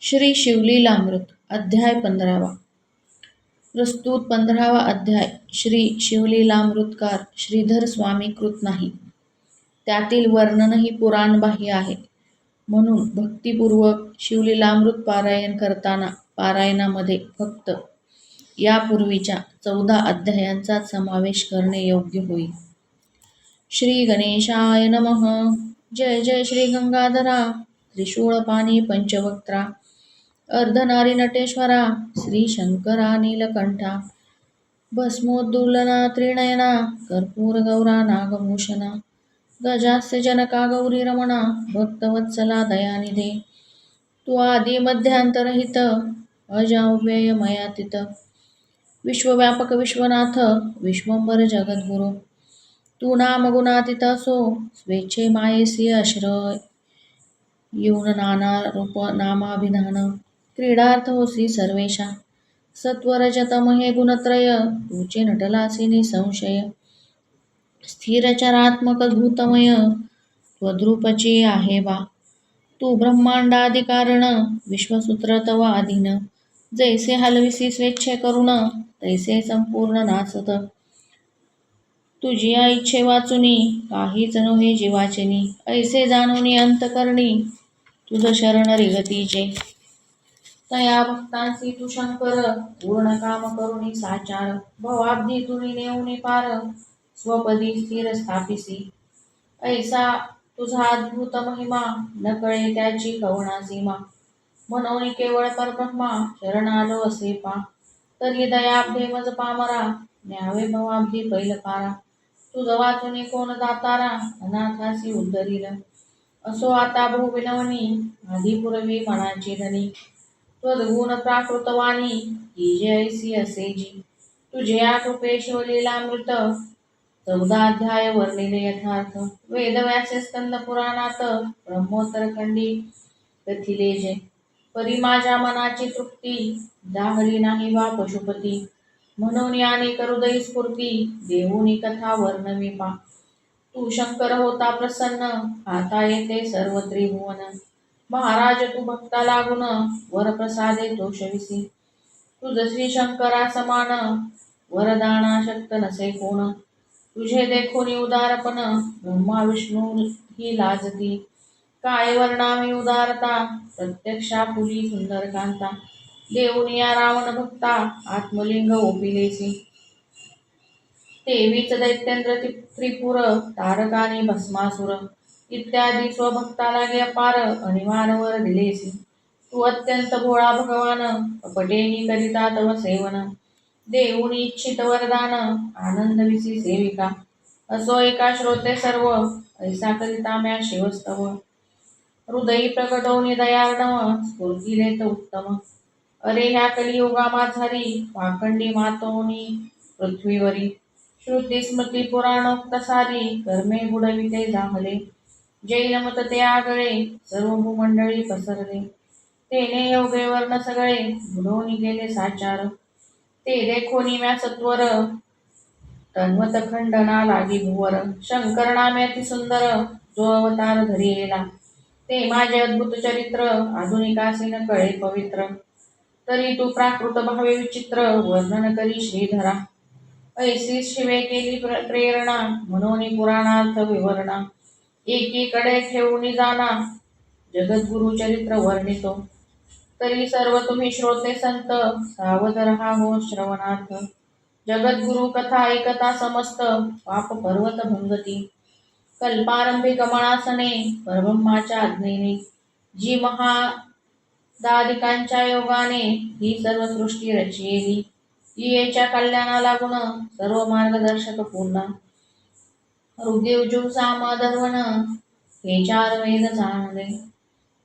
श्री शिवलीलामृत अध्याय 15वा. प्रस्तुत 15वा अध्याय श्री शिवलीलामृतकार श्रीधर स्वामी कृत नाही. त्यातील वर्णनही पुराणबाह्य आहे. म्हणून भक्तिपूर्वक शिवलीलामृत पारायण करताना पारायणामध्ये फक्त यापूर्वीच्या 14 अध्यायांचा समावेश करणे योग्य होईल. श्री गणेशाय नमः. जय जय श्री गंगाधरा त्रिशूळपाणी पंचवक्त्रा अर्धनारी नटेश्वरा श्री शंकरा नीलकंठा भस्मोद्दुलना त्रिनयना कर्पूर गौरा नागभूषणा गजास्य जनका गौरी रमणा भक्तवत्सला दयानिधे तू आदि मध्यांतरहित अजाव्यय मयातीत विश्वव्यापक विश्वनाथ विश्वंभर जगद्गुरु तू नामगुणातीत असो स्वेच्छे मायेसी आश्रय येऊन नाना रूप नामाभिधान क्रीडार्थ होसी सर्वेशा सत्वरजतम हे गुणत्रय तुचे नटलासी निसंशय स्थिरचरात्मक भूतमय त्वद्रूपची आहे बा तू ब्रह्मांडादि कारण विश्वसूत्र तव अधीन जैसे हलविसी स्वेच्छे करुण तैसे संपूर्ण नासत तुझिया इच्छे वाचुनी काहीच नव्हे जीवाचेनी ऐसे जाणुनी अंतकरणी तुझ शरण रिगतीचे तया भक्तांसी तू शंकर पूर्ण काम करुणी साचार भवाब्धी तुनी नेऊनी पार स्वपदी स्थिर स्थापिसी ऐसा तुझा अद्भुत महिमा न कळे त्याची कवना सीमा म्हणून केवळ परब्रह्मा शरण आलो असे पा तरी दयाब्धे मज पामरा न्यावे भवाब्धी पैल पारा तुझ वाचुनी कोण दातारा अनाथासी उद्धरील असो आता भूविनवनी आधी मनाची धनी त्वद्गुण प्राकृतवाणी ही जे ऐसी असे जी तुझे या कृपे शिवलीलामृत 14 अध्याय वर्णिले यथार्थ वेदव्यासे स्कंद पुराणात ब्रह्मोत्तर खंडी कथिले जे परी माझ्या मनाची तृप्ती जाहली नाही वा पशुपती म्हणून याने हृदयी स्फूर्ती देऊनी कथा वर्णवी पा तू शंकर होता प्रसन्न आता येते सर्व त्रिभुवन महाराज तू भक्ता लागून वरप्रसादे तोषविसी तुझ श्री शंकरा समान वरदाना शक्त नसे कोण तुझे देखोनी उदारपण ब्रह्मा विष्णू ही लाजती काय वर्णामी उदारता प्रत्यक्षा फुली सुंदर कांता देऊनिया रावण भक्ता आत्मलिंग ओपिलेसी तेवीच दैत्येंद्र त्रिपुर तारकानी भस्मासुर इत्यादी स्वभक्ताला गे अपार अनिवारवर दिलेसी तू अत्यंत भोळा भगवान कपटेनी करिता तव सेवन देऊनी इच्छित वरदान आनंद विसी सेविका असो एका श्रोते सर्व ऐसा करिता म्या शिवस्तव हृदयी प्रकटवनी दयार्णव स्फूर्तीले त उत्तम अरे ह्या कलियुगा माझारी पाखंडी मातोनी पृथ्वीवरी श्रुती स्मृती पुराणोक्त सारी कर्मे बुडविते जाहले जैन मत ते आगळे सर्व भूमंडळी पसरले तेने योगे वर्ण सगळे बुडवून गेले साचार ते देखोनी म्या सत्वर तन्वत खंडना लागी भुवर शंकर नामे अति सुंदर जो अवतार धरिलेला ते माझे अद्भुत चरित्र आधुनिकासी न कळे पवित्र तरी तू प्राकृत भावे विचित्र वर्णन करी श्रीधरा ऐसी शिवे केली प्रेरणा म्हणून पुराणार्थ विवरणा एकीकडे ठेवून जाना जगद्गुरु चरित्र वर्णितो तरी सर्व तुम्ही श्रोते संत सावध रहा हो श्रवणार्थ जगद्गुरु कथा ऐकता समस्त पाप पर्वत भंगती कल्पारंभी कमळासने परब्रह्माच्या आज्ञेने जी महादादिकांच्या योगाने ही सर्व सृष्टी रचिलेली येच्या कल्याणा लागून सर्व मार्गदर्शक पूर्ण ऋग्यजुः साम अथर्वण हे 4 वेद जाणले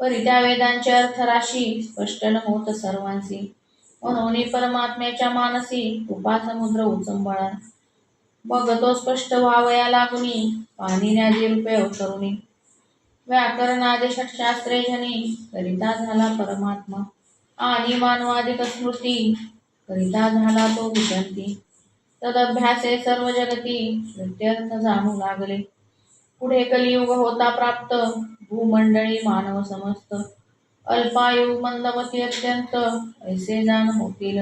परी त्या वेदांचे अर्थ राशी स्पष्ट न होत सर्वांसी म्हणून परमात्म्याच्या मानसी कृपा समुद्र उचंबळा मग तो स्पष्ट व्हावया लागुनी पाणिन्यादी रूपे अवतरुणी व्याकरणादी षटशास्त्रे जनी करिता झाला परमात्मा आणि मानवादिक स्मृती करिता झाला तो विचंती तदभ्यासे सर्व जगती श्रुत्यर्थ जाणू लागले पुढे कलियुग होता प्राप्त भूमंडळी मानव समस्त अल्पायु मंदमती अत्यंत ऐसे जाण होतील.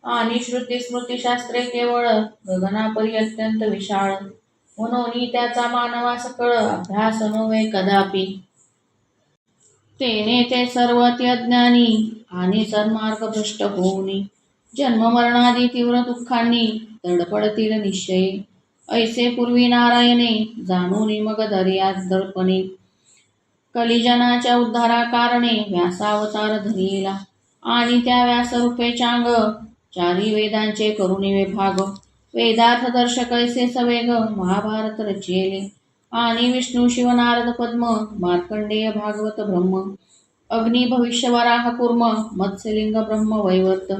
आणि श्रुती स्मृती शास्त्रे केवळ गगनापरी अत्यंत विशाळ, म्हणून त्याचा मानवा सकळ अभ्यास नव्हे कदापि. तेने ते सर्व अज्ञानी आणि सन्मार्ग भ्रष्ट होऊनी जन्म मरणादी तीव्र दुःखांनी तडपडतील निश्चयी. ऐसे पूर्वी नारायणे जाणून मग दर्यात दर्पणे कलिजनाच्या उद्धारा कारणे व्यासावतार धरिला. आणि त्या व्यासरूपे चांग चारी वेदांचे करुणी विभाग, वेदार्थ दर्शक ऐसे सवेग महाभारत रचिले. आणि विष्णू शिव नारद पद्म मार्कंडेय भागवत ब्रह्म, अग्नी भविष्य वराह कूर्म मत्स्यलिंग ब्रह्म वैवर्त,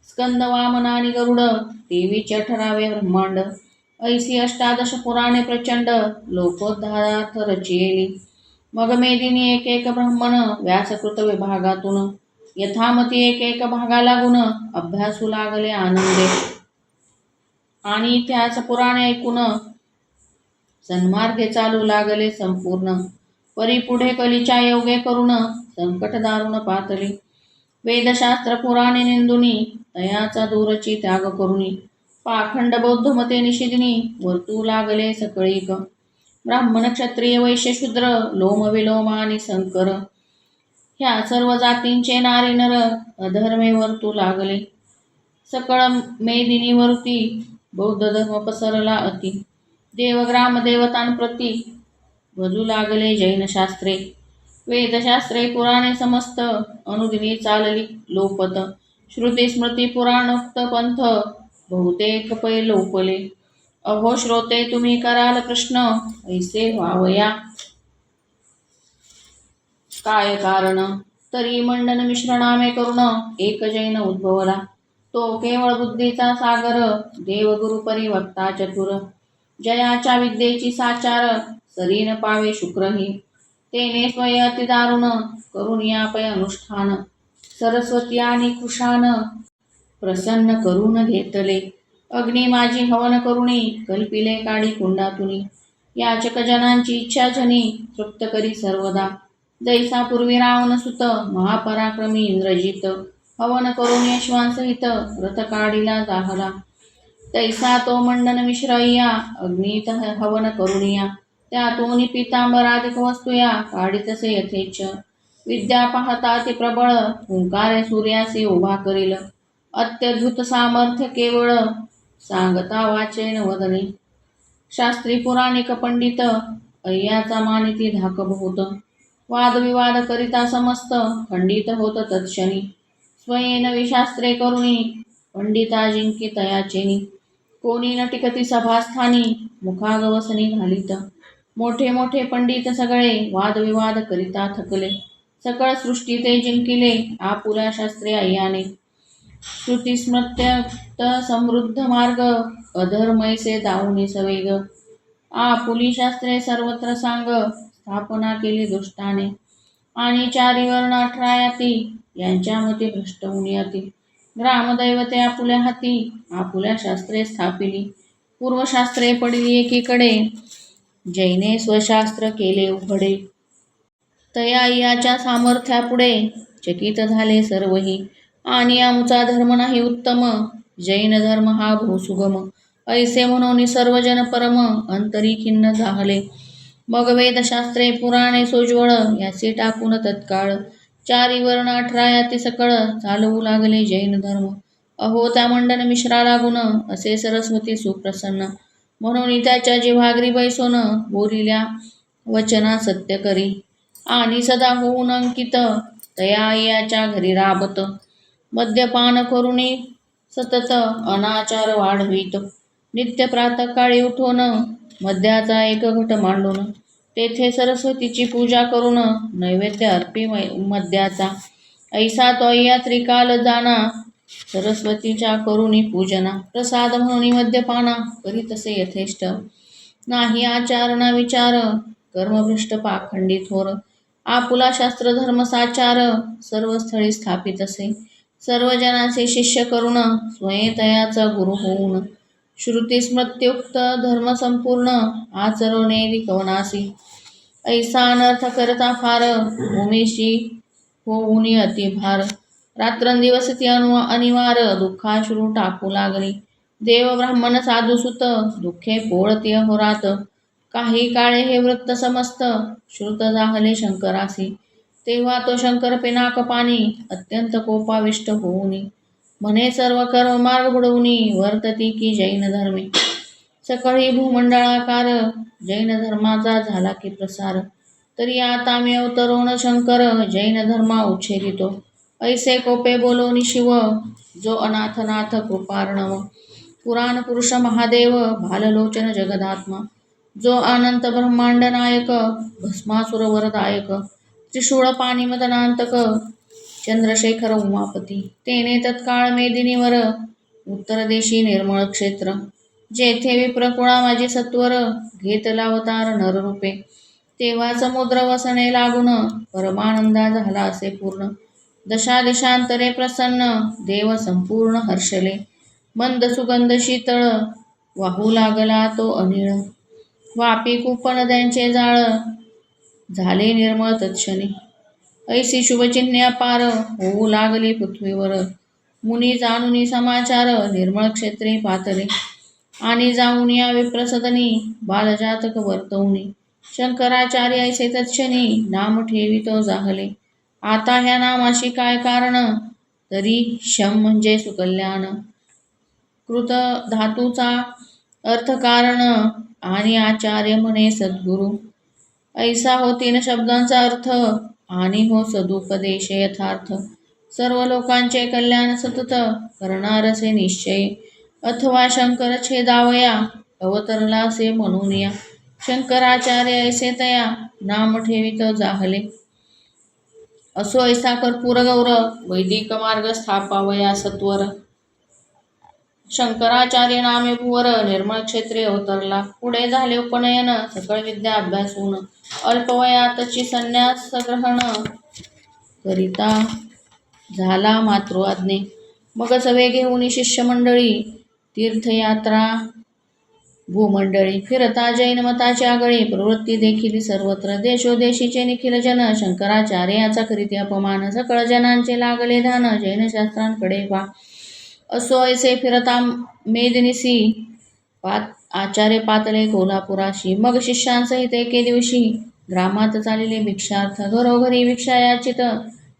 स्कंद वामन आणि गरुड देवीचे 18वे ब्रह्मांड. ऐसी अष्टादश पुराणे प्रचंड लोकोद्धारार्थ रचिली. मग मेदिनी एक एक ब्रह्मण व्यासकृत विभागातून यथामती एक एक भागा लागून अभ्यासू लागले आनंदे. आणि त्याच पुराणे ऐकून सन्मार्गे चालू लागले संपूर्ण. परी पुढे कलीच्या योगे करून संकट दारुण पातळी. वेदशास्त्र पुराणे निंदुनी तयाचा दूरची त्याग करुनी, पाखंड बौद्ध मते निषिदिनी वर्तू लागले सकळीक. ब्राह्मण क्षत्रिय वैश्य शूद्र लोम विलोम आणि संकर, ह्या सर्व जातींचे नारी नर अधर्मे वर्तू लागले. सकळ मेदिनीवरती बौद्ध धर्म पसरला अति. देवग्राम देवतांप्रती भजू लागले जैन शास्त्रे. वेदशास्त्रे पुराणे समस्त अनुदिनी चालली लोपत. श्रुती स्मृती पुराणोक्त पंथ बहुतेक पै लोपले. अहो श्रोते तुम्ही कराल प्रश्न ऐसे व्हावया काय कारण. तरी मंडन मिश्र नामे करून एक जैन उद्भवला. तो केवळ बुद्धीचा सागर देवगुरु परिवक्ता चतुर. जयाच्या विद्येची साचार सरीन पावे शुक्रही. तेने स्वय अति दारुण करून यापै अनुष्ठान. सरस्वती आणि कुशान प्रसन्न करून घेतले. अग्नी माझी हवन करुणी कल्पिले काडी कुंडातुनी. याचक जनांची इच्छा जनी तृप्त करी सर्वदा. जैसा पूर्वी रावण सुत महापराक्रमी इंद्रजित हवन करून यशवांसहित रथ काढीला जाहला. तैसा तो मंडन मिश्रय्या अग्नीत हवन करुनिया. त्यातून पितांबराधिक वस्तुया काढितसे यथेच्छ. विद्या पाहता ती प्रबळ हुंकारे सूर्यासी उभा करील. अत्यद्भुत सामर्थ्य केवळ सांगता वाचेन वदने. शास्त्री पुराणिक पंडित अय्याचा मानिती धाक बहुत. वादविवाद करिता समस्त खंडित होत तत्क्षणी. स्वयेन विशास्त्रे करुणी पंडिता जिंकी तयाचेनी. कोणी न टिकती सभास्थानी मुखागवसनी घालित. मोठे मोठे पंडित सगळे वादविवाद करिता थकले. सकळ सृष्टी ते जिंकिले आपुल्या शास्त्रे अय्याने. श्रुतिस्मृत्युक्त समृद्ध मार्ग अधर्मैसे दाऊनी सवेग. आपुली शास्त्रे सर्वत्र सांग स्थापना केली दुष्टाने. आणि चारी वर्ण 18 याती यांच्या मते भ्रष्ट उनियती. ग्रामदैवते आपुल्या हाती आपुल्या शास्त्रे स्थापिली. पूर्वशास्त्रे पडली एकीकडे जैने स्वशास्त्र केले उघडे. तया याच्या सामर्थ्यापुढे चकित झाले सर्वही. आणि आमुचा धर्म नाही उत्तम जैन धर्म हा बहुसुगम. ऐसे म्हणून सर्वजन परम अंतरी खिन्न झाले. मग वेदशास्त्रे पुराणे सोज्वळ याचे टाकून तत्काळ. चारी वर्ण 18 याती सकळ चालवू लागले जैन धर्म. अहो त्या मंडन मिश्रा लागून असे सरस्वती सुप्रसन्न. म्हणून त्याच्या जिव्हाग्री बैसोन बोलिल्या वचना सत्य करी. आणि सदा होऊन अंकित तया याच्या घरी राबत. मद्यपान करुणी सतत अनाचार वाढवित. नित्य प्रातःकाळी उठून मद्याचा एक घट मांडून तेथे सरस्वतीची पूजा करून नैवेद्य अर्पी मद्याचा. ऐसा तो या त्रिकाल जाना सरस्वतीच्या करुणी पूजना. प्रसाद म्हणून मद्यपाना करीतसे यथेष्ट. नाही आचार ना विचार कर्मभ्रष्ट पाखंडी थोर. आपुला शास्त्र धर्म साचार सर्व स्थळी स्थापित असे. सर्व जनाचे शिष्य करून स्वयंतयाचा गुरु होऊन. श्रुती स्मृत्युक्त धर्म संपूर्ण आचरणे विकवनासी. ऐसा अनर्थ करता फार भूमीशी होऊनी अतिभार. रात्रंदिवस ती अनिवार दुःखाश्रू टाकू लागली. देव ब्राह्मण साधू सुत दुःखे पोळती अहोरात. काही काळे हे वृत्त समस्त श्रुत जाहले शंकरासी. तेव्हा तो शंकर पिनाक पाणी अत्यंत कोपाविष्ट होऊनी म्हणे सर्व कर्म मार्ग बुडवूनी वर्तती की जैन धर्मे. सकळी भूमंडळाकार जैन धर्माचा झाला की प्रसार. तरी आता मी अवतरोण शंकर जैन धर्मा उच्छेदितो. ऐसे कोपे बोलोनी शिव जो अनाथनाथ कृपार्णव. पुराण पुरुष महादेव भाललोचन जगदात्मा. जो अनंत ब्रह्मांड नायक भस्मासुर वरदायक. त्रिशूळ पाणी मदनांतक चंद्रशेखर उमापती. तेने तत्काळ मेदिनीवर उत्तर देशी निर्मळ क्षेत्र. जेथे विप्रकुळा माझी सत्वर घेतला अवतार नररूपे. तेव्हा समुद्र वसणे लागून परमानंदा झाला असे पूर्ण. दशा दिशांतरे प्रसन्न देव संपूर्ण हर्षले. मंद सुगंध शीतळ वाहू लागला तो अनिळ. वापी कूप नद्यांचे जाळ झाले निर्मळ तत्क्षणी. ऐसी शुभचिन्हे अपार होऊ लागली पृथ्वीवर. मुनी जाणूनी समाचार निर्मळ क्षेत्री पातले. आणि जाऊन या विप्रसदनी बालजातक वर्तवूनी. शंकराचार्य ऐसे तत्क्षणी नाम ठेवितो जाहले. आता ह्या नामाशी काय कारण तरी शम म्हणजे सुकल्याण. कृत धातूचा अर्थ कारण आणि आचार्य म्हणे सद्गुरु. ऐसा हो तीन शब्दांचा अर्थ आणि हो सदुपदेश यथार्थ. सर्व लोकांचे कल्याण सतत करणारसे निश्चय. अथवा शंकर छेदावया अवतरला से म्हणून या. शंकराचार्य ऐसे तया नाम ठेवित जाहले. असो ऐसा कर्पूर गौर वैदिक मार्ग स्थापावया सत्वर. शंकराचार्य नामे भुवर निर्मळ क्षेत्रे अवतरला. पुढे झाले उपनयन सकळ विद्या अभ्यासून. अल्पवयातची संन्यास ग्रहण करिता झाला मातृआज्ञे. मग सवे घेऊन शिष्यमंडळी तीर्थयात्रा भूमंडळी. फिरता जैन मताची आगळी प्रवृत्ती देखील सर्वत्र. देशोदेशीचे निखिल जन शंकराचार्याचा करीती अपमान. सकळ जनांचे लागले ध्यान जैनशास्त्रांकडे पहा. असो ऐसे फिरता मेदिनीसी आचार्य पातले कोल्हापुराशी. मग शिष्यांसहित एके दिवशी ग्रामात चालले भिक्षार्थ. घरोघरी भिक्षा याचित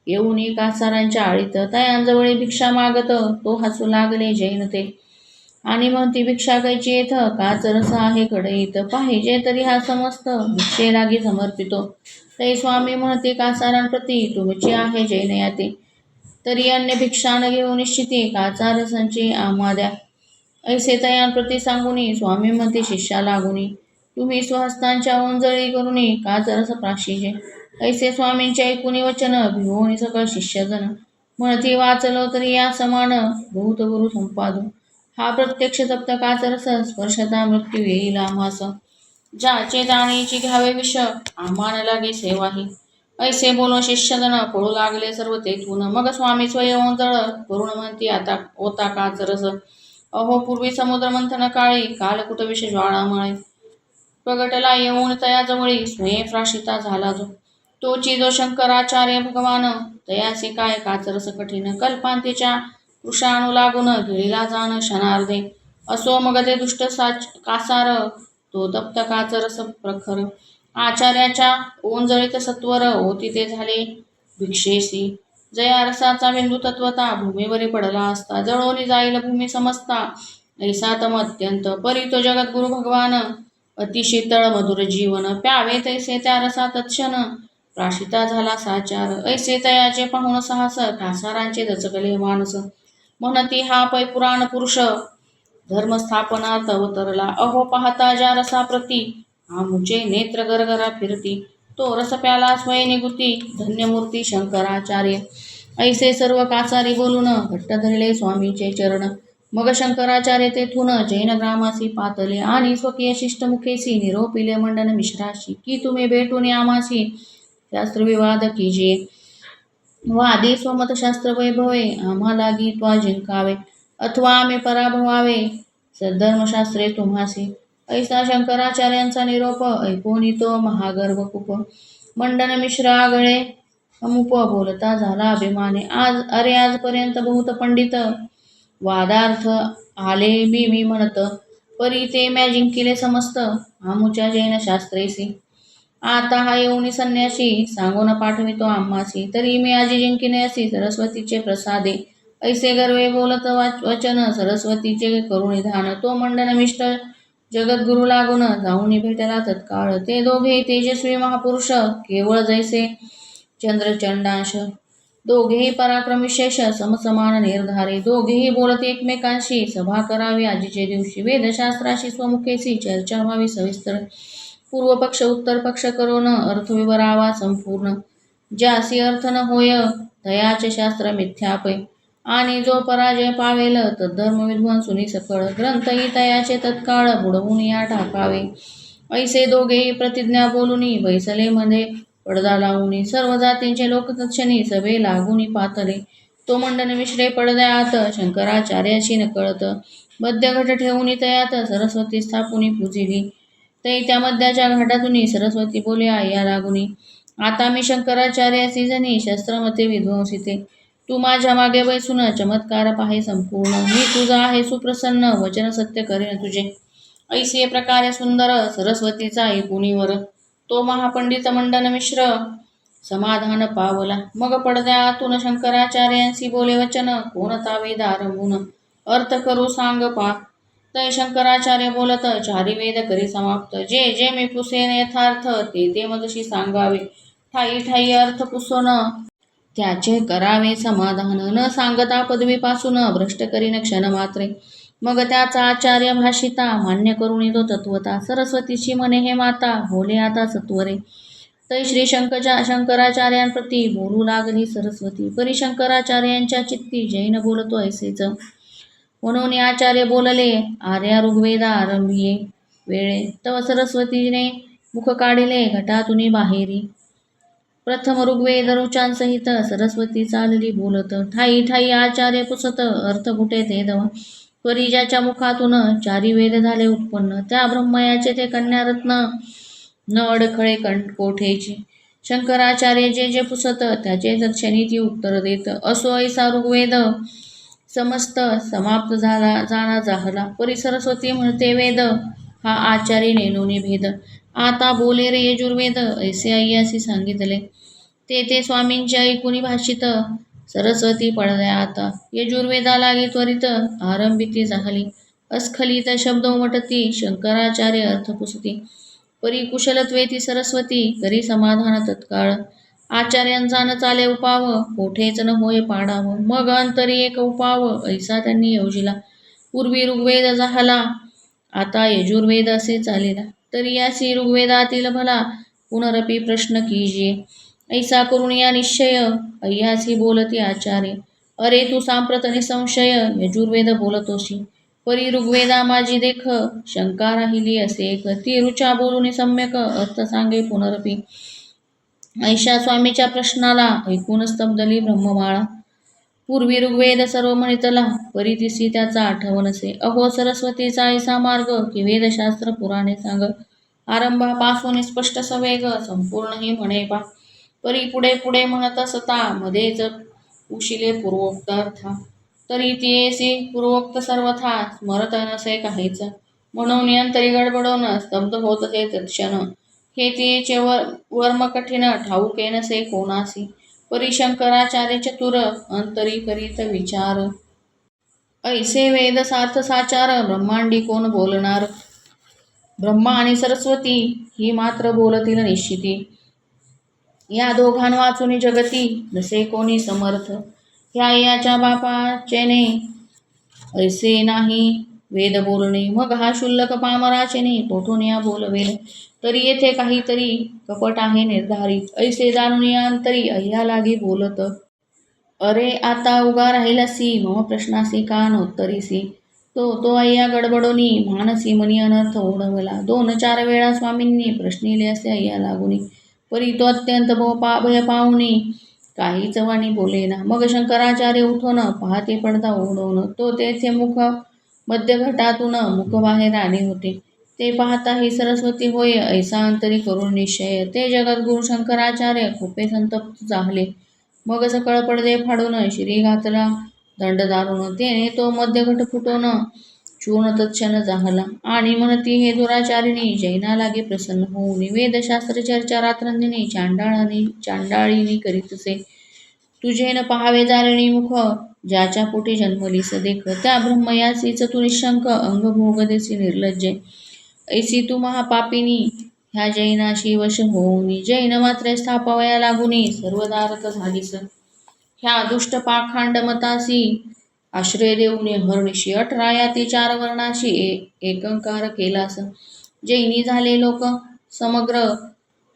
येऊन कासारांच्या आळीत. तयांजवळी भिक्षा मागत तो हसू लागले जैन ते. आणि म्हणती भिक्षा कैची येथ काच रस आहे कडईत. पाहिजे तरी हा समस्त भिक्षे लागी समर्पितो. तै स्वामी म्हणती कासारांप्रती तुमची आहे जैन याते. तरी अन्य भिक्षा न घेऊ निश्चिती काचा रसांची आम्हा द्या. ऐसे तयांप्रती सांगुनी स्वामी म्हणती शिष्या लागुनी. तुम्ही स्वहस्तांच्या ओंजळी करुनी काच रस प्राशिजे. ऐसे स्वामींचे ऐकुनी वचन भिवोनी सकळ शिष्यजन. म्हणती वाचलो तरी या समान बहुत गुरु संपादू. हा प्रत्यक्ष तप्त काच रस स्पर्शता मृत्यू येईल आम्हास. ज्याचे जाणीची घ्यावे विष आम्हाला लागे सेवाही. ऐसे बोलो शिष्यजन पळू लागले सर्व तेथून. मग स्वामी स्वयं ओंजळ करुण म्हणती आता ओता काच रस. अहो पूर्वी समुद्र मंथन काळी कालकुट विष ज्वाळामळे. प्रगटला येऊन तयाजवळी स्वयं प्राशिता झाला जो. तोची जो शंकराचार्य भगवान तयासी काय काचरस कठीण. कल्पांतीच्या कृषाणू लागून गिळीला जाण क्षणार्धे. असो मग ते दुष्ट कासार तो तप्त काचरस प्रखर. आचार्याच्या ओंजळीत सत्वर होती ते झाले भिक्षेसी. जया रसाचा बिंदू तत्वता भूमीवरी पडला असता. जळोनी जाईल भूमी समजता ऐसा तम अत्यंत. परी तो जगद्गुरु भगवान अतिशीतळ मधुर जीवन. प्यावे तैसे त्या रसा तत्क्षण प्राशिता झाला साचार. ऐसे तयाचे पाहुण साहस कासारांचे दचकले मानस. म्हणती हा पै पुराण पुरुष धर्मस्थापनार्थ अवतरला. अहो पाहता ज्या रसाप्रती आमुचे नेत्र गरगरा फिरती. तो रस प्याला स्वय निगुती धन्यमूर्ती शंकराचार्य. ऐसे सर्व कासारी बोलून घट्ट धरले स्वामीचे चरण. मग शंकराचार्य तेथून जैन ग्रामासी पातले. आणि स्वकीय शिष्ट मुखेसी निरोपिले मंडन मिश्राशी. की तुम्ही भेटून आमासी शास्त्रविवाद कीजिये. वादी स्वमतशास्त्र वैभवे आम्हाला गीत्वा जिंकावे. अथवा आम्ही पराभवावे सद्धर्मशास्त्रे तुम्हासी. ऐसा शंकराचार्यांचा निरोप ऐकून तो महागर्भ खूप. मंडन मिश्र आगळे अमुप बोलता झाला अभिमाने. आजपर्यंत बहुत पंडित वादार्थ आले मी म्हणत. परी ते म्या जिंकिले समस्त आमुच्या जैन शास्त्रेसी. आता हा येऊनी संन्यासी सांगून पाठवितो आम्हासी. तरी मी आजी जिंकिने असी सरस्वतीचे प्रसादे. ऐसे गर्वे बोलत वचन सरस्वतीचे करुनिधान. तो मंडनमिष्ट जगद्गुरु लागून जाऊनी भेटला तत्काळ. ते दोघे तेजस्वी महापुरुष केवळ जैसे चंद्रचंडांश. दोघेही पराक्रम विशेष समसमान निर्धारे. दोघेही बोलत एकमेकांशी. सभा करावी आजीचे दिवशी. वेदशास्त्राशी स्वमुखेची चर्चा व्हावी सविस्तर. पूर्व पक्ष उत्तर पक्ष करून अर्थ विवरावा संपूर्ण. ज्यासी अर्थ न होय तयाचे शास्त्र मिथ्यापै. आणि जो पराजय पावेल तद्धर्म विद्वांसुनी सकळ. ग्रंथही तयाचे तत्काळ बुडवून या टाकावे. ऐसे दोघेही प्रतिज्ञा बोलुनी बैसले मध्ये पडदा लावूनी. सर्व जातींचे लोक तत्क्षणी सभे लागूनी पातले. तो मंडन मिश्रे पडद्यात शंकराचार्याशी नकळत. मध्यघट ठेवूनी तयात सरस्वती स्थापुनी पूजिली. तै त्या मध्याच्या घाटातून सरस्वती बोले या लागुनी. आता मी शंकराचार्यासी जनी शस्त्रमते विध्वंसिते. तू माझ्या मागे बैसून चमत्कार पाहे संपूर्ण. मी तुझा आहे सुप्रसन्न वचन सत्य करेन तुझे. ऐसे प्रकारे सुंदर सरस्वतीचा ऐकुनीवर तो महापंडित मंडन मिश्र समाधान पावला. मग पडद्यातून शंकराचार्यांशी बोले वचन कोणता वेद आरंभून अर्थ करू सांग पा. तै शंकराचार्य बोलत चारी वेद करी समाप्त. जे जे मी पुसेन यथार्थ ते मजशी सांगावे. ठाई ठाई अर्थ पुसून त्याचे करावे समाधान. न सांगता पदवीपासून भ्रष्ट करीन क्षण मात्रे. मग त्याचा आचार्य भाषिता मान्य करून तो तत्वता. सरस्वतीची मने हे माता बोले आता सत्वरे. तै श्री शंकराचार्यांप्रती बोलू लागली सरस्वती. परी शंकराचार्यांच्या चित्ती जैन बोलतो ऐसेच. म्हणून आचार्य बोलले आर्या ऋग्वेदा आरंभिये वेळे. तव सरस्वतीने मुख काढिले घटातुनी बाहेरी. प्रथम ऋग्वेद रुचांसहित सरस्वती चालली बोलत. ठाई ठाई आचार्य पुसत अर्थ कुठे ते दवा. परी ज्याच्या मुखातून चारी वेद झाले उत्पन्न. त्या ब्रह्मयाचे ते कन्यारत्न न अडखळे कोठेची. शंकराचार्य जे जे पुसत त्याचे क्षणी ती उत्तर देत. असो ऐसा ऋग्वेद समस्त समाप्त झाला जाणा जाहला. परी सरस्वती म्हणते वेद हा आचार्य नेनोनी भेद. आता बोले रे यजुर्वेद ऐसे अय्यासी सांगितले. ते स्वामींचे ऐकुनी भाषित सरस्वती पडद्यात. यजुर्वेदा लागे त्वरित आरंभिती झाली. अस्खलित शब्द उमटती शंकराचार्य अर्थ पुसती. परी कुशलत्वेती सरस्वती करी समाधान तत्काळ. आचार्यांचा न चाले उपाव कोठेच न होय पाडाव. मग अंतरी एक उपाव ऐसा त्यांनी योजिला. पूर्वी ऋग्वेद झाला आता यजुर्वेद असे चालिला. तरी यासी ऋग्वेदातील भला पुनरपी प्रश्न कीजिये. ऐसा करून या निश्चय अय्यासी बोलती आचार्य. अरे तू सांप्रत निसंशय यजुर्वेद बोलतोशी. परी ऋग्वेदा माझी देख शंका राहिली असे एक. ती ऋचा बोलून सम्यक अर्थ सांगे पुनरपी. ऐशा स्वामीच्या प्रश्नाला ऐकून स्तब्धली ब्रह्ममाळा. पूर्वी ऋग्वेद सर्व म्हणितला परी तिसी त्याचा आठवणसे. अहो सरस्वतीचा ऐसा मार्ग की वेदशास्त्र पुराणे सांग. आरंभापासून स्पष्ट सवेग संपूर्ण ही म्हणे पा. परी पुढे पुढे म्हणत असता मध्येच उशिले पूर्वोक्त अर्था. तरी तियेसी पूर्वोक्त सर्वथा स्मरत नसे काहीच. म्हणून अंतरी गडबडून स्तब्ध होत ते तत्क्षण. हे तियेचे वर्म कठीण ठाऊके नसे कोणासी. परी शंकराचार्य चतुर अंतरी करीत विचार. ऐसे वेद सार्थ साचार ब्रह्मांडी कोण बोलणार. ब्रह्मा आणि सरस्वती ही मात्र बोलतील निश्चिती. या दोघां वाचून जगती नसे कोणी समर्थ. ह्या याच्या बापाचेने ऐसे नाही वेद बोलणे. मग हा शुल्लक पामराचेने कोठून या बोलवेल. तरी येथे काहीतरी कपट आहे निर्धारित. ऐसे जाणून या अंतरी अय्या लागी बोलत. अरे आता उगा राहिलासी मम प्रश्नासी का नोत्तरीसी. तो अय्या गडबडोनी मानसी मनी अनर्थ ओढवला. 2-4 वेळा स्वामींनी प्रश्निले असे अय्या लागुनी. परी तो अत्यंत भय पाहुनी काहीच वाणी बोलेना. मग शंकराचार्य उठून पाहते पडदा ओढवून. तो तेथे मध्य घटातून मुख बाहेर आले होते. ते पाहता ही सरस्वती होय ऐसा अंतरी करून निश्चय. ते जगद्गुरु शंकराचार्य खूपे संतप्त झाले. मग सकळ पडदे फाडून शिरी घातला दंड दारुण. तेने तो मध्यघट फुटून चूर्ण तत्क्षण झाला. आणि म्हणती हे दुराचारिणी जैना लागे प्रसन्न होऊन. वेदशास्त्र चर्चा रात्रंदिनी चांडाळीनी करीतसे. तुझे न पहावे जालिणी मुख ज्याच्या पोटी जन्मलीस देख. त्या ब्रह्मयासीच तू निशंक अंग भोग देसी निर्लज्जे. ऐसी तू महापापिनी ह्या जैनाशी वश होऊनी. जैन मात्रे स्थापवया लागुनी सर्वदारक झालीस. ह्या दुष्ट पाखांड मतासी आश्रय देऊनी हरनिशी 18 याती 4 वर्णाशी एकंकार केलास. जैनी झाले लोक समग्र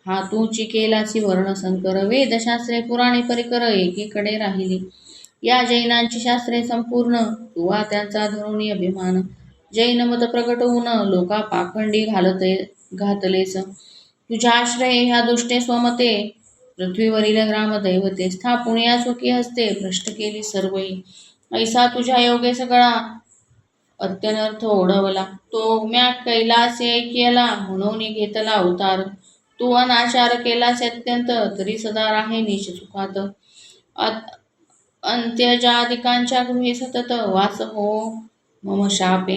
हा तूची केलासी वर्ण संकर. वेदशास्त्रे पुराणे परिकर एकीकडे राहिली. या जैनांची शास्त्रे संपूर्ण तुवा त्यांचा धरुणी अभिमान. जैन मत प्रकट होऊन लोका पाखंडी घातलेस. तुझ्या आश्रये ह्या दुष्टे स्वमते पृथ्वीवरील ग्रामदैवते स्थापून या स्वकी हस्ते भ्रष्ट केली सर्वई. ऐसा तुझ्या योगे सगळा अत्यनर्थ ओढवला. तो म्या कैलासे ऐकियला म्हणून घेतला अवतार. तू अनाचार केलास अत्यंत तरी सदा राहे नीच सुखात. अंत्यजादिकांच्या गृही सतत वास हो मम शापे.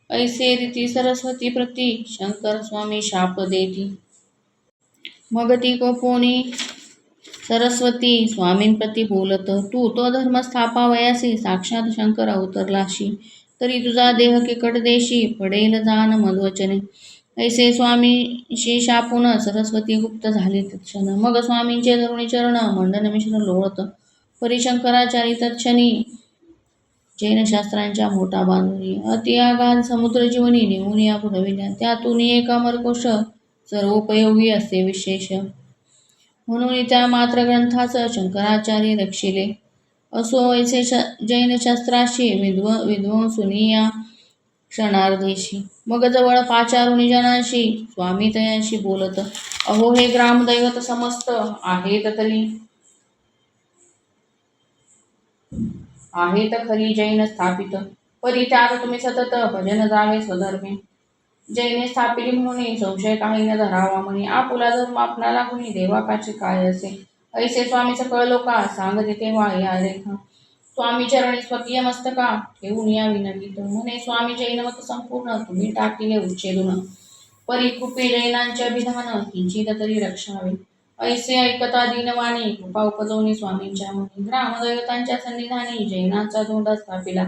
ऐसे रीती सरस्वती प्रती शंकर स्वामी शाप देती. मग ती कोपोनी सरस्वती स्वामींप्रती बोलत. तू तो धर्म स्थापावयासी साक्षात शंकर अवतरलाशी. तरी तुझा देह किकट देशी पडेल जान मधवचने. ऐसे स्वामीशी शापून सरस्वती गुप्त झाली तत्क्षण. मग स्वामींचे धरुणी चरण मंडन मिश्र लोळत. परिशंकराचारी तत्क्षणी जैनशास्त्रांच्या मोठा बांधुनी अति आगाध समुद्र जीवनी नेऊन या पुरविल्या. त्यातून एक अमरकोश सर्वोपयोगी असे विशेष. म्हणून त्या मात्र ग्रंथास शंकराचार्य रक्षिले. असो ऐसे जैनशास्त्राशी विद्वंसुनी या क्षणार्धेशी. मग जवळ पाचारुणी जनांशी स्वामी तयांशी बोलत. अहो हे ग्रामदैवत समस्त आहेत खरी जैन स्थापित. परी त्यात तुम्ही सतत भजन जावे स्वधर्मे. जैने स्थापिली म्हणून संशय काही न धरावा म्हणे. आपुला धर्म आपला लागुनी देवापाचे काय असे. ऐसे स्वामी सकळ लोका सांगते तेव्हा या रेखा. स्वामी चरणी स्वकीय मस्तका ठेवून या विनवित. म्हणे स्वामी जैनमत संपूर्ण तुम्ही टाकिले उच्छेदून. परी कृपे जैनांचे अभिधान किंचित तरी रक्षावे. ऐसे ऐकता दीनवाणी कृपा उपजवणी स्वामींच्या मनी. ग्रामदैवतांच्या सन्निधानी जैनांचा धोंडा स्थापिला.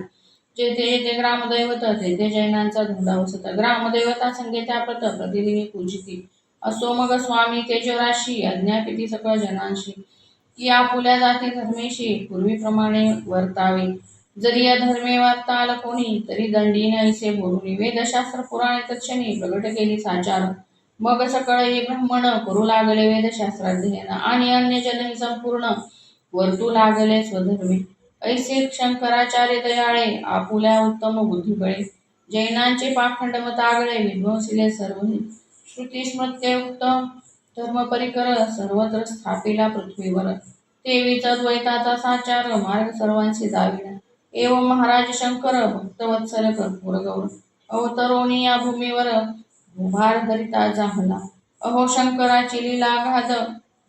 जेथे जेथे ग्रामदैवत तेथे जैनांचा धोंडा वसत. ग्रामदैवता संगे त्या प्रतिदिनी पूजिती. असो मग स्वामी तेजोराशी आज्ञापिती सकळ जनांशी. की आपुल्या जाती धर्मेशी पूर्वीप्रमाणे वर्तावे. जरी अधर्मे वागताल कोणी तरी दंडीने ऐसे बोलुनी. वेदशास्त्र पुराणे तत्क्षणी प्रगट केली साचार. मग सकळ हे ब्राह्मण करू लागले वेदशास्त्राध्ययन. आणि अन्य जनही संपूर्ण वर्तू लागले स्वधर्मे. ऐसे शंकराचार्य दयाळे आपुल्या उत्तम बुद्धिबळे. जैनांचे पाखंड मत आगळे विध्वंसिले सर्वही. श्रुती स्मृत्युक्त धर्म परिकर सर्वत्र स्थापिला पृथ्वीवर. तेवीच द्वैताचा साचार मार्ग सर्वांशी दाविला. एवं महाराज शंकर भक्तवत्सल कर्पूर गौर. अवतरोनी या भूमीवर भूभार धरिता जाहला. अहो शंकराची लीला गाध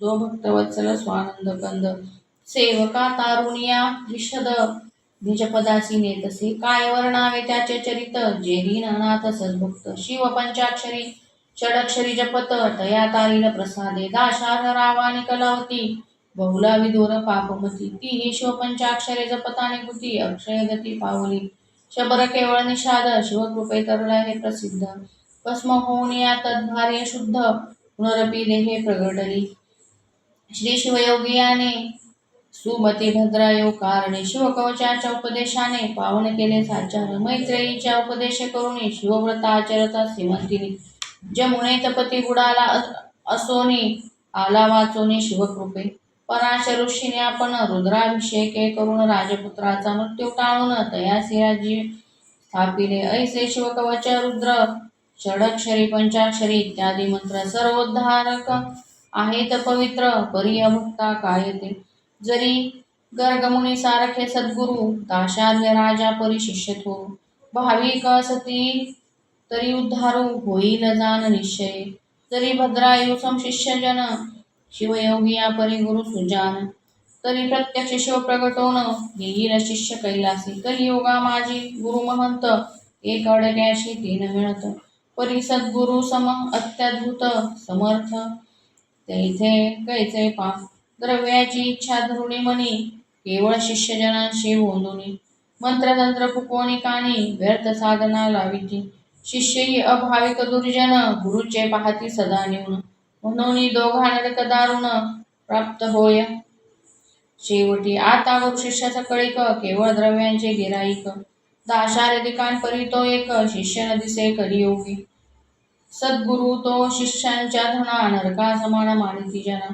जो भक्तवत्सल स्वानंद कंद. सेवका तारुणिया विशद निजपदासी नेतसे. काय वर्णावे त्याचे चरित जे दीननाथ सद्भक्त. शिव पंचाक्षरी षडक्षरी जपत तया तारील प्रसादे. दाशार्ह रावानी कलावती बहुला विदुर पापमती. तिन्ही शिव पंचाक्षरे जपताने कृती अक्षय गती पावली. शबर केवळ निषाद शिवकृपे तरला हे प्रसिद्ध. भस्म होऊन या तद्भार्य शुद्ध पुनरपी देहे प्रगटली. श्री शिवयोगियाने सुमती भद्रायो कारणे. शिवकवचाच्या उपदेशाने पावन केले साचार. मैत्रेयीच्या उपदेश करुणी शिवव्रत आचरता श्रीमंतिनी. जमुने तपती बुडाला असोनी आला वाचोनी शिवकृपे. पराश ऋषीने आपण रुद्राभिषेके करून राजपुत्राचा मृत्यू टाळून तयासी राज्य स्थापिले. ऐसे शिवकवच रुद्र षडक्षरी पंचाक्षरी इत्यादी मंत्र सर्वोद्धारक आहेत पवित्र. परी अभक्ता कायते. जरी गर्गमुनी सारखे सद्गुरु दाशार्य राजा परी शिष्य थोर. भाविक असती तरी उद्धारू होईल जाण निश्चय. जरी भद्रायु शिष्यजन शिवयोगी या परी गुरु सुजान. तरी प्रत्यक्ष शिव प्रगटोन येईल शिष्य कैलासी. कलियुगा माझी गुरु महंत एक अडग्याशी तीन मिळत. परी सद्गुरु सम अत्याद्भुत समर्थ तेथे कैचे पा. द्रव्याची इच्छा धरुणी मनी केवळ शिष्यजनांशी बोंदुनी. मंत्रतंत्र फुकवणी कानी व्यर्थ साधना लाविती. शिष्यही अभाविक दुर्जन गुरुचे पाहती सदा न्यून. म्हणून दोघा नरक दारुण प्राप्त होय शेवटी. आता गुरु शिष्याचा कळिक केवळ द्रव्यांचे गिराईक. दाशारधिकांपरी तो एक शिष्य न दिसे कलियोगी. सद्गुरु तो शिष्यांच्या धना नरका समान मानिती जना.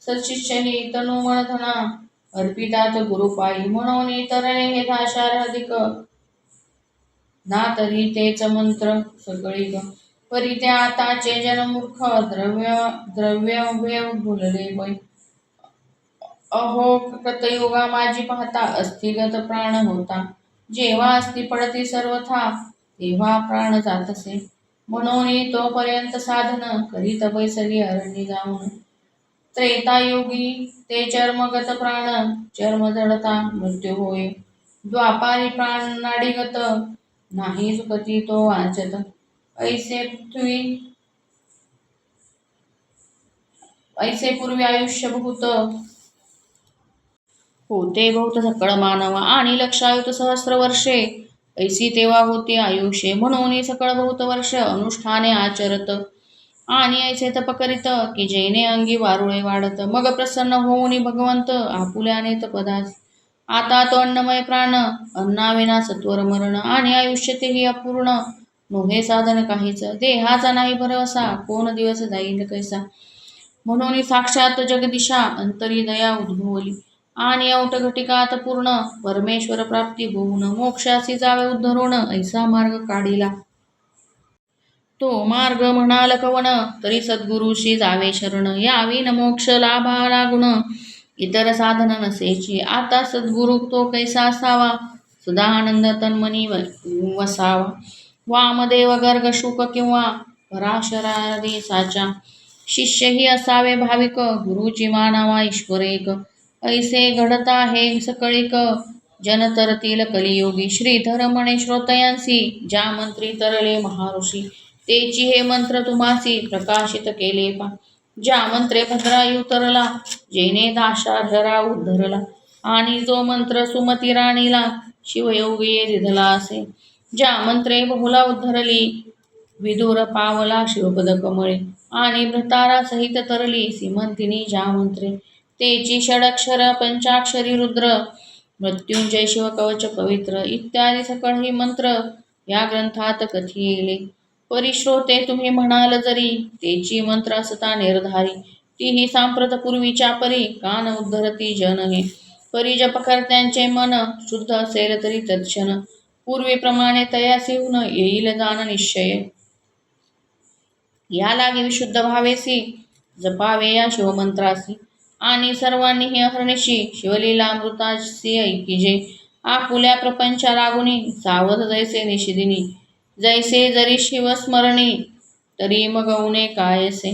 सत्शिष्य ही तनु मन धना अर्पितात गुरुपायी. म्हणून तरणे हे दाशारधिक ना तरी तेच मंत्र सकळिक. परी त्या आताचे जनमूर्ख द्रव्य भुलले पै. अहो कृतयुगा माझी पाहता अस्थिगत प्राण होता. जेव्हा अस्ति पडती सर्वथा तेव्हा प्राण जातसे. म्हणून तोपर्यंत साधन करीत बैसली अरण्य जाऊन. त्रेतायुगी ते चर्मगत प्राण चर्म जडता मृत्यू होय. द्वापारी प्राण नाडीगत नाही सुखती तो वांचत. ऐसे पूर्वी आयुष्य बहुत होते बहुत सकळ मानव आणि लक्षायुत सहस्र वर्षे. ऐसी तेव्हा होती आयुष्ये. म्हणून सकळ बहुत वर्ष अनुष्ठाने आचरत आणि ऐसे तप करीत की जैने अंगी वारुळे वाढत. मग प्रसन्न होऊन भगवंत आपुल्याने तपदास. आता तो अन्नमय प्राण अन्नाविना सत्वर मरण आणि आयुष्य तेही अपूर्ण नोहे साधन काहीच. देहाचा नाही भरवसा कोण दिवस जाईल कैसा. म्हणून साक्षात जगदिशा अंतरी दया उद्भवली आणि औट घटिकात पूर्ण परमेश्वर प्राप्ती होऊन मोक्षासी जावे उद्धरून ऐसा मार्ग काढिला. तो मार्ग म्हणाल कवन तरी सद्गुरुशी जावे शरण. यावी न मोक्ष लाभा लागुण इतर साधन नसेची. आता सद्गुरु तो कैसा असावा सदानंद तन्मनी वसावा. वामदेव गर्ग शुक किंवा पराशरादी साचा. शिष्यही असावे भाविक गुरुची मानावा ईश्वर एक. ऐसे घडता हे सकळिक जन तरतील कलियोगी. श्रीधर म्हणे श्रोतयांसी ज्या मंत्री तरले महाऋषी. तेची हे मंत्र तुम्हासी प्रकाशित केले पा. ज्या मंत्रे भद्रायु तरला जेने दाशार्हरा उद्धरला. आणि जो मंत्र सुमती राणीला शिवयोगी दिधला असे. ज्या मंत्रे बहुला उद्धरली विदुर पावला शिवपद कमळे. आणि भ्रतारा सहित तरली सीमंतिनी ज्या मंत्रे. तेची षडक्षर पंचाक्षरी रुद्र मृत्युंजय शिवकवच पवित्र इत्यादी सकळ ही मंत्र या ग्रंथात कथिले. परिश्रोते तुम्ही म्हणाल जरी तेची मंत्र असता निर्धारी. तीही सांप्रत पूर्वीच्या परी कान उद्धरती जन हे. परी जपकर्त्यांचे मन शुद्ध असेल तरी तत्क्षण पूर्वीप्रमाणे तयासी होऊन येईल जाण निश्चय. या लागी विशुद्ध भावेसी जपावे या शिवमंत्रासी. आणि सर्वांनीही अहर्निशी शिवलीलामृतासी ऐकिजे. आपुल्या प्रपंचा लागुनी सावध जैसे निशिदिनी. जैसे जरी शिवस्मरणी तरी मग उणे कायसे.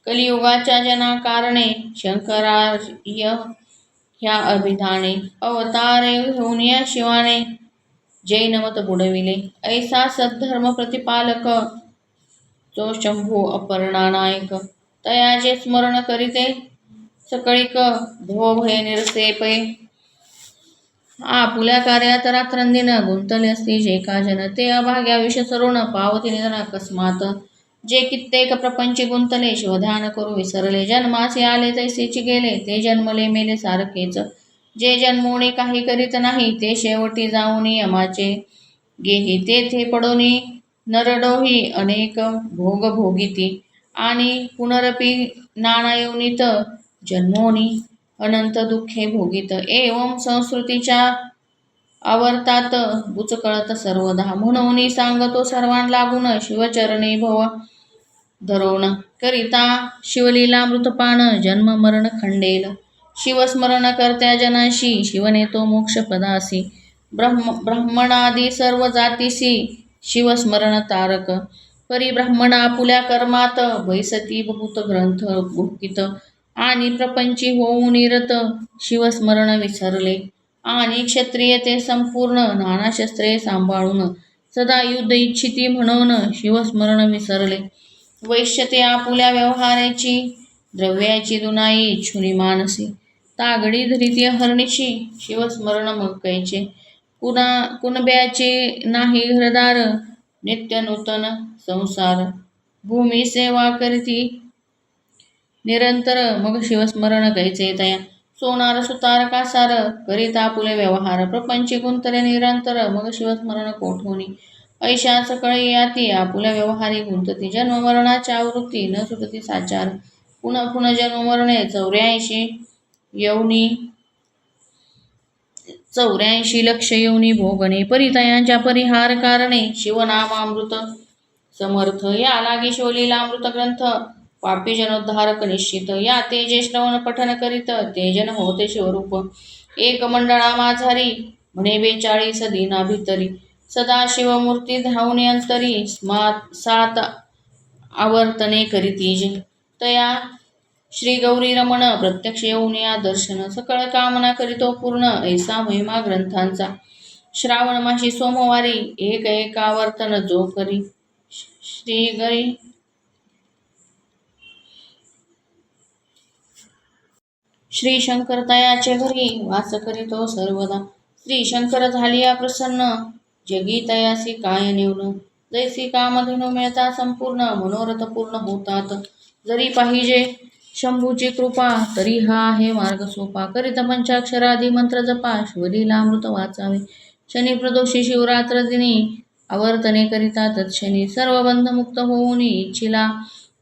कलियुगाच्या जना कारणे शंकरार्य ह्या अभिधाने. अवतारे घेऊन या शिवाने जैनमत बुडविले. ऐसा सद्धर्म प्रतिपालक तो शंभू अपर्णानायक. तयाचे स्मरण करीते सकळिक भो भय निरसे पै. आपुल्या कार्यात रात्रंदिन गुंतले असती जे का जन. ते अभाग्या विष सरुण पावती निधन अकस्मात. जे कित्येक प्रपंची गुंतले शिवध्यान करू विसरले. जन्मासी आले तैसेची गेले ते जन्मले मेले सारखेच. जे जन्मोनी काही करीत नाही ते शेवटी जाऊन यमाचे गेही. तेथे पडोनी नरडोही अनेक भोग भोगिती. आणि पुनरपी नाना योनीत जन्मोनी अनंत दुःखे भोगित. एवं संस्कृतीच्या आवर्तात बुचकळत सर्वदा. म्हणून सांगतो सर्वां लागून शिवचरणी भव धरोण. करिता शिवलीलामृतपान जन्म मरण खंडेल. शिवस्मरण करत्या जनाशी शिवनेतो मोक्षपदासी. ब्राह्मणादी सर्व जातीसी शिवस्मरण तारक परिब्राह्मण आपुल्या कर्मात बैसती बहुत ग्रंथ भुकित आणि प्रपंची होऊन निरत शिवस्मरण विसरले आणि क्षत्रिय ते संपूर्ण नाना शस्त्रे सांभाळून सदा युद्ध इच्छिती म्हणून शिवस्मरण विसरले वैश्य ते आपुल्या व्यवहाराची द्रव्याची दुनाई इच्छुनी मानसी तागडी धरिती हरणीशी शिवस्मरण मग कैचे कुणब्याचे नाही घरदार नित्य नूतन संसार भूमी सेवा करीती निरंतर मग शिवस्मरण कैचे तया सोनार सुतार कासार करीत आपुले व्यवहार प्रपंची गुंतले निरंतर मग शिवस्मरण कोठोनी ऐशा सकळी याती आपुल्या व्यवहारी गुंतती जन्म मरणाच्या आवृत्ती न सुटती साचार पुन्हा पुन्हा जन्म मरणे 84 लक्ष योनी भोगणे परितयांच्या परिहार कारणे शिवनामामृत समर्थ या लागी शिवलीलामृत ग्रंथ पापी जनोद्धारक निश्चित या ते जे श्रवण पठन करीत ते जन होते शिवरूप एक मंडळा माझारी म्हणे 42 दिना भितरी सदा शिवमूर्ती धावणे अंतरी 7 आवर्तने करीती जे तया श्री गौरी रमण प्रत्यक्ष येऊन या दर्शन सकळ कामना करीतो पूर्ण ऐसा महिमा ग्रंथांचा श्रावण माशी सोमवारी एक आवर्तन जो करी श्री शंकर तयाचे घरी वास करीतो सर्वदा श्री शंकर झालिया प्रसन्न जगी तयासी काय नेवलं जैसी कामधेनु मिळता संपूर्ण मनोरथ पूर्ण होतात जरी पाहिजे शंभूची कृपा तरी हा आहे मार्ग सोपा करीत पंचाक्षरादी मंत्र जपा शिवलीलामृत वाचावे शनी प्रदोषी शिवरात्र दिनी आवर्तने करिता तत्क्षणी सर्व बंध मुक्त होऊन इच्छिला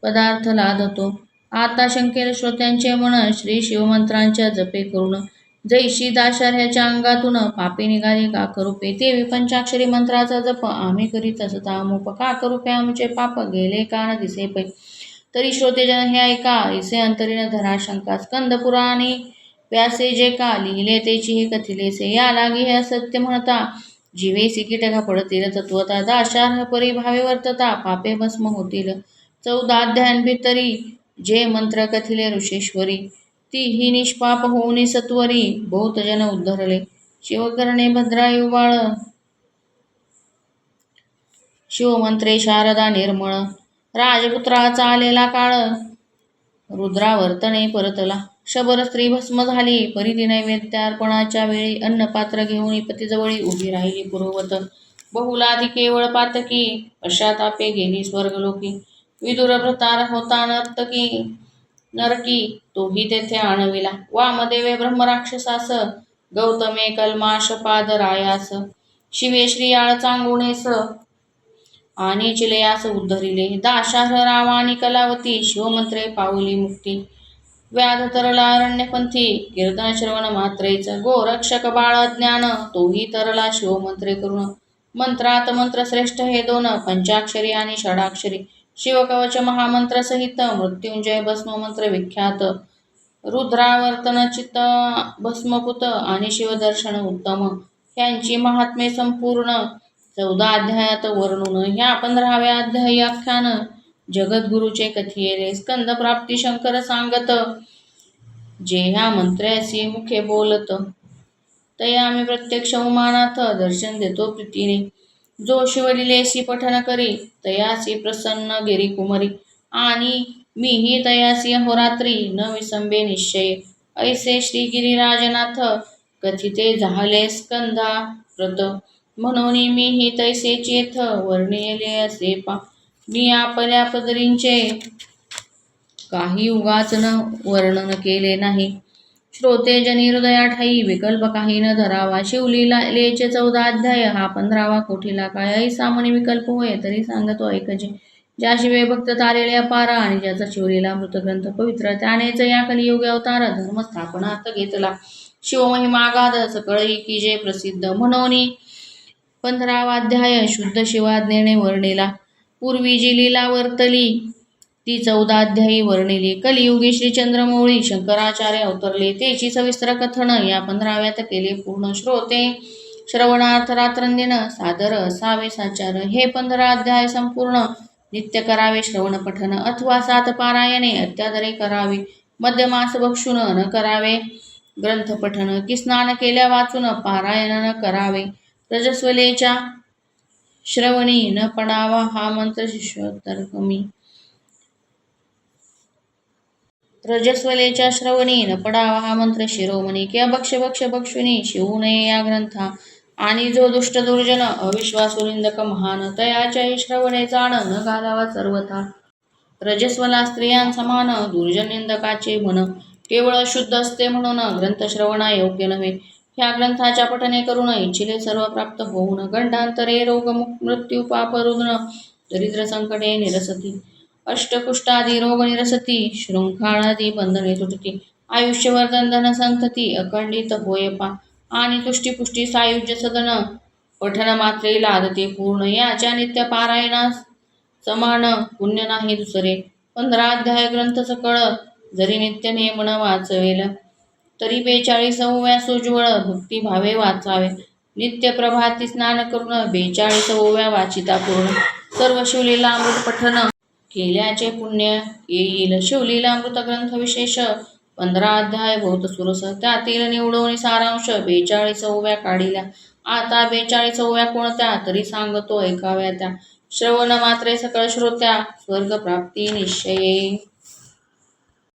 पदार्थ लादतो आता शंकेल श्रोत्यांचे मन श्री शिवमंत्रांच्या जपे करून जैशी दाशार्ह्याच्या अंगातून पापे निघाली काकरूपे ते पंचाक्षरी मंत्राचा जप आम्ही करीत असता अमुप काकरूपे आमचे पाप गेले कान दिसे पै तरी श्रोतेजन हे ऐका इसे अंतरीन धरा शंका स्कंद पुराणी व्यासे जे का लिहिले तेची हे कथिलेसे या लागी हे असत्य म्हणता जीवेसी कीटका पडतील तत्वता दाशार्ह परिभावे वर्तता पापे भस्म होतील 14 अध्यायांभितरी जे मंत्र कथिले ऋषेश्वरी ती ही निष्पाप होऊनी सत्वरी बहुत जन उद्धरले शिवकर्णे भद्रायु बाळ शिवमंत्रे शारदा निर्मळ राजपुत्राचा आलेला काळ रुद्रावर्तने परतला शबर स्त्री भस्म झाली परिती नैवेद्यार्पणाच्या वेळी अन्नपात्र घेऊन पतीजवळी उभी राहिली पूर्ववत बहुलाधी केवळ पातकी पश्चातापे गेली स्वर्गलोकी विदुर भ्रतार होता नरकी तोही तेथे आणविला वामदेवे ब्रह्मराक्षसास गौतमे कल्माश पादरायास शिवे श्रियाळ चांगुणेस आणि चिलयास उद्धरिले दाशार्ह रामानी कलावती शिवमंत्रे पाऊली मुक्ती व्याध तरला अरण्यपंथी कीर्तन श्रवण मात्रेच गोरक्षक बाळ ज्ञान तोही तरला शिवमंत्रे करून मंत्रात मंत्रश्रेष्ठ हे 2 पंचाक्षरी आणि षडाक्षरी शिवकवच महामंत्र सहित मृत्युंजय भस्म मंत्र विख्यात रुद्रावर्तन चित्त भस्मपुत आणि शिवदर्शन उत्तम यांची महात्मे संपूर्ण 14 अध्यायात वर्णून ह्या 15व्या अध्यायी आख्यान जगद्गुरुचे कथियेले स्कंद प्राप्ती शंकर सांगत जे ह्या मंत्र्यासी मुखे बोलत तया आम्ही प्रत्यक्ष उमानाथ दर्शन देतो प्रीतीने जो शिवलीलेसी पठन करी तयासी प्रसन्न गिरी कुमरी आणि मीही तयासी अहोरात्री न विसंबे निश्चय ऐसे श्री गिरिराजनाथ कथिते झाले स्कंदा व्रत म्हणून मीही तैसे चेथ वर्णिले असे पा मी आपल्या पदरींचे काही उगाच न वर्णन केले नाही श्रोते जनी हृदया ठाई विकल्प काही न धरावा शिवलीलेचे 14 अध्याय हा 15वा कोठीला काय ऐसा म्हणे विकल्प होय तरी सांगतो ऐकजे ज्या शिवे भक्त तारेले अपार आणि ज्याचा शिवलीला मृतग्रंथ पवित्र त्यानेच या कलियुग अवतार धर्मस्थापनार्थ घेतला शिवमहिमा अगाध सकळही की जे प्रसिद्ध म्हणून 15वा अध्याय शुद्ध शिवाज्ञेने वर्णिला पूर्वी जी लीला वर्तली ती 14 अध्यायी वर्णिली कलियुगी श्री चंद्रमौळी शंकराचार्य अवतरले तेची सविस्तर कथन या 15व्यात केले पूर्ण श्रोते श्रवणार्थ रात्रंदिन सादर असावे साचार. हे 15 अध्याय संपूर्ण नित्य करावे श्रवण पठन, अथवा 7 पारायणे अत्यादरे करावे. मध्यमास बक्षून न करावे ग्रंथ पठन, की स्नान केल्या वाचून पारायण न करावे. रजस्वलेच्या श्रवणी न पडावा हा मंत्र शिष्योत्तर कमी. रजस्वलेच्या श्रवणी न पडावा हा मंत्र शिरोमणी, की अभक्ष भक्ष भक्षुनी शिवू नये या ग्रंथा. आणि जो दुष्ट दुर्जन अविश्वासू निंदक महान, तयाच्याही श्रवणे जाण न घालावा सर्वथा. रजस्वला स्त्रियांसमान दुर्जन निंदकाचे मन, केवळ अशुद्ध असते म्हणून ग्रंथ श्रवणा योग्य नव्हे. ह्या ग्रंथाच्या पठने करून इच्छिले सर्व प्राप्त होऊन, गंडांतरे रोग मृत्यू पाप रुग्ण दरिद्र संकटे निरसती, अष्टकुष्टादी रोग निरसती, शृंखाळादी बंधने तुटती, आयुष्यवर्धन धन संतती अखंडित होय पा, आणि तुष्टीपुष्टी सायुज्य सदन पठन मात्रे लादते पूर्ण. याच्या नित्य पारायणास समान पुण्य नाही दुसरे. 15 अध्याय ग्रंथ सकळ जरी नित्य नियमन वाचवेल, तरी 42व्या सोज्वळ भक्ती भावे वाचावे. नित्य प्रभाती स्नान करून 42व्या वाचिता पूर्ण. सर्व शिवलीलामृत पठन केल्याचे पुण्य येईल. शिवलीलामृत ग्रंथ विशेष 15 अध्याय बहुत सुरस, त्यातील निवडून सारांश 42व्या काढिल्या. आता 42व्या कोणत्या तरी सांगतो ऐकाव्या त्या. श्रवण मात्रे सकळ श्रोत्या स्वर्ग प्राप्ती निश्चये.